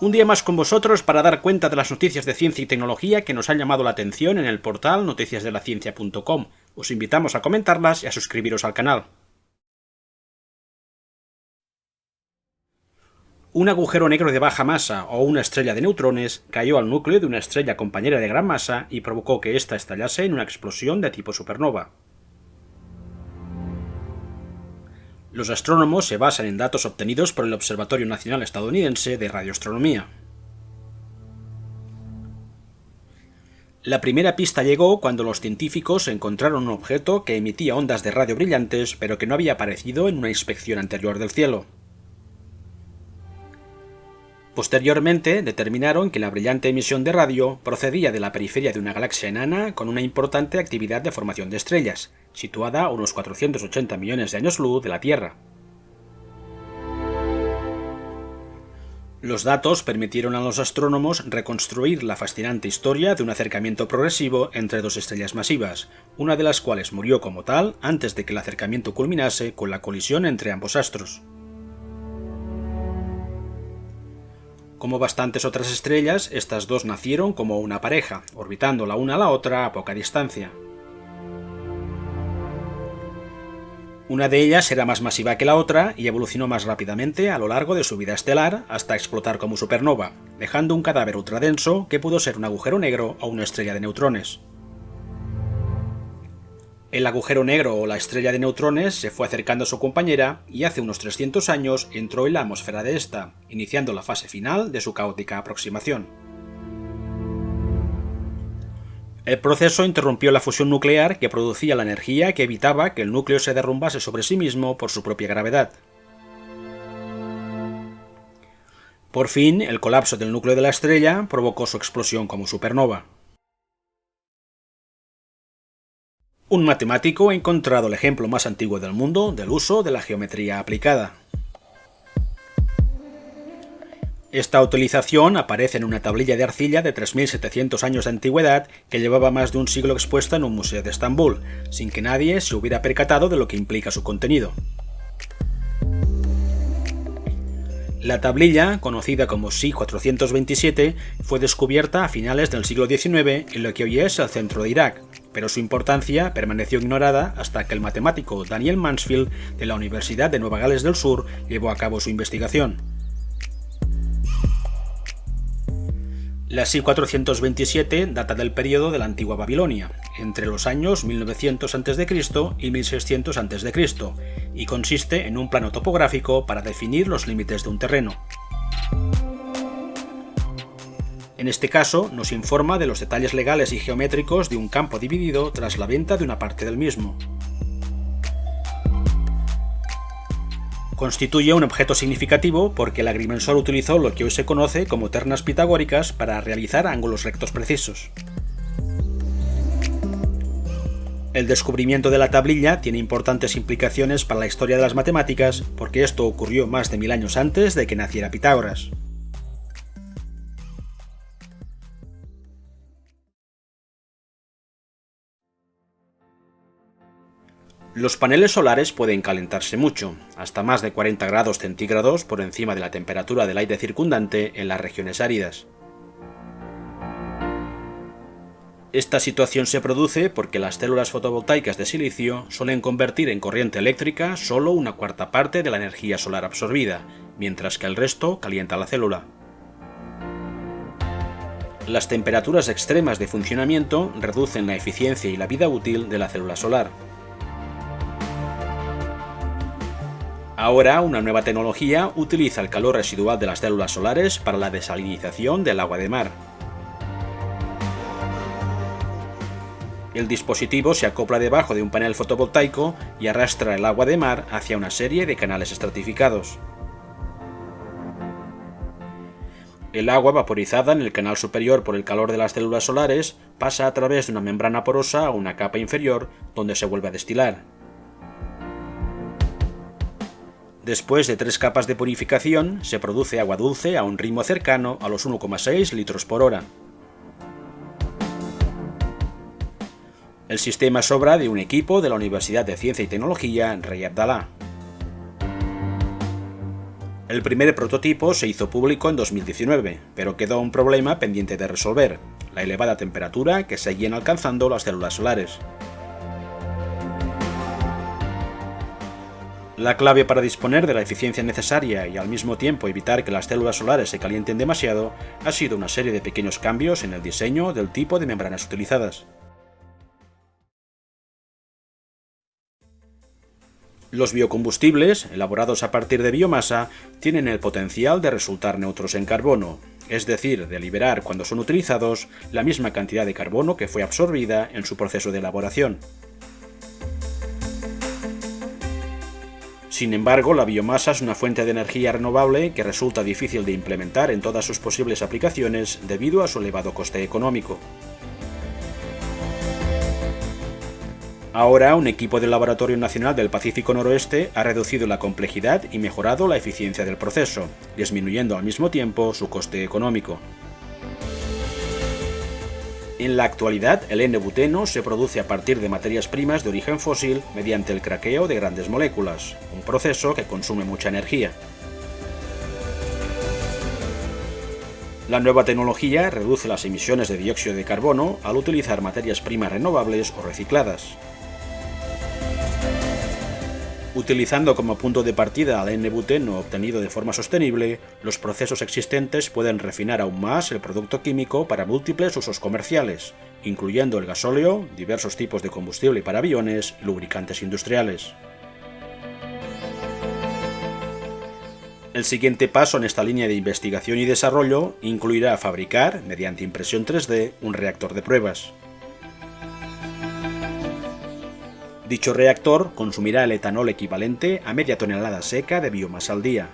Un día más con vosotros para dar cuenta de las noticias de ciencia y tecnología que nos han llamado la atención en el portal noticiasdelaciencia.com. Os invitamos a comentarlas y a suscribiros al canal. Un agujero negro de baja masa o una estrella de neutrones cayó al núcleo de una estrella compañera de gran masa y provocó que ésta estallase en una explosión de tipo supernova. Los astrónomos se basan en datos obtenidos por el Observatorio Nacional Estadounidense de Radioastronomía. La primera pista llegó cuando los científicos encontraron un objeto que emitía ondas de radio brillantes, pero que no había aparecido en una inspección anterior del cielo. Posteriormente determinaron que la brillante emisión de radio procedía de la periferia de una galaxia enana con una importante actividad de formación de estrellas, situada a unos 480 millones de años luz de la Tierra. Los datos permitieron a los astrónomos reconstruir la fascinante historia de un acercamiento progresivo entre dos estrellas masivas, una de las cuales murió como tal antes de que el acercamiento culminase con la colisión entre ambos astros. Como bastantes otras estrellas, estas dos nacieron como una pareja, orbitando la una a la otra a poca distancia. Una de ellas era más masiva que la otra y evolucionó más rápidamente a lo largo de su vida estelar hasta explotar como supernova, dejando un cadáver ultradenso que pudo ser un agujero negro o una estrella de neutrones. El agujero negro o la estrella de neutrones se fue acercando a su compañera y hace unos 300 años entró en la atmósfera de esta, iniciando la fase final de su caótica aproximación. El proceso interrumpió la fusión nuclear que producía la energía que evitaba que el núcleo se derrumbase sobre sí mismo por su propia gravedad. Por fin, el colapso del núcleo de la estrella provocó su explosión como supernova. Un matemático ha encontrado el ejemplo más antiguo del mundo del uso de la geometría aplicada. Esta utilización aparece en una tablilla de arcilla de 3.700 años de antigüedad que llevaba más de un siglo expuesta en un museo de Estambul, sin que nadie se hubiera percatado de lo que implica su contenido. La tablilla, conocida como SI-427, fue descubierta a finales del siglo XIX en lo que hoy es el centro de Irak, pero su importancia permaneció ignorada hasta que el matemático Daniel Mansfield de la Universidad de Nueva Gales del Sur llevó a cabo su investigación. La SI-427 data del período de la antigua Babilonia, entre los años 1900 a.C. y 1600 a.C., y consiste en un plano topográfico para definir los límites de un terreno. En este caso, nos informa de los detalles legales y geométricos de un campo dividido tras la venta de una parte del mismo. Constituye un objeto significativo porque el agrimensor utilizó lo que hoy se conoce como ternas pitagóricas para realizar ángulos rectos precisos. El descubrimiento de la tablilla tiene importantes implicaciones para la historia de las matemáticas porque esto ocurrió más de 1000 años antes de que naciera Pitágoras. Los paneles solares pueden calentarse mucho, hasta más de 40 grados centígrados por encima de la temperatura del aire circundante en las regiones áridas. Esta situación se produce porque las células fotovoltaicas de silicio suelen convertir en corriente eléctrica solo una cuarta parte de la energía solar absorbida, mientras que el resto calienta la célula. Las temperaturas extremas de funcionamiento reducen la eficiencia y la vida útil de la célula solar. Ahora, una nueva tecnología utiliza el calor residual de las células solares para la desalinización del agua de mar. El dispositivo se acopla debajo de un panel fotovoltaico y arrastra el agua de mar hacia una serie de canales estratificados. El agua vaporizada en el canal superior por el calor de las células solares pasa a través de una membrana porosa a una capa inferior, donde se vuelve a destilar. Después de 3 capas de purificación, se produce agua dulce a un ritmo cercano a los 1,6 litros por hora. El sistema es obra de un equipo de la Universidad de Ciencia y Tecnología Rey Abdalá. El primer prototipo se hizo público en 2019, pero quedó un problema pendiente de resolver: la elevada temperatura que seguían alcanzando las células solares. La clave para disponer de la eficiencia necesaria y al mismo tiempo evitar que las células solares se calienten demasiado ha sido una serie de pequeños cambios en el diseño del tipo de membranas utilizadas. Los biocombustibles, elaborados a partir de biomasa, tienen el potencial de resultar neutros en carbono, es decir, de liberar cuando son utilizados la misma cantidad de carbono que fue absorbida en su proceso de elaboración. Sin embargo, la biomasa es una fuente de energía renovable que resulta difícil de implementar en todas sus posibles aplicaciones debido a su elevado coste económico. Ahora, un equipo del Laboratorio Nacional del Pacífico Noroeste ha reducido la complejidad y mejorado la eficiencia del proceso, disminuyendo al mismo tiempo su coste económico. En la actualidad, el N-buteno se produce a partir de materias primas de origen fósil mediante el craqueo de grandes moléculas, un proceso que consume mucha energía. La nueva tecnología reduce las emisiones de dióxido de carbono al utilizar materias primas renovables o recicladas. Utilizando como punto de partida al N-buteno obtenido de forma sostenible, los procesos existentes pueden refinar aún más el producto químico para múltiples usos comerciales, incluyendo el gasóleo, diversos tipos de combustible para aviones y lubricantes industriales. El siguiente paso en esta línea de investigación y desarrollo incluirá fabricar, mediante impresión 3D, un reactor de pruebas. Dicho reactor consumirá el etanol equivalente a media tonelada seca de biomasa al día.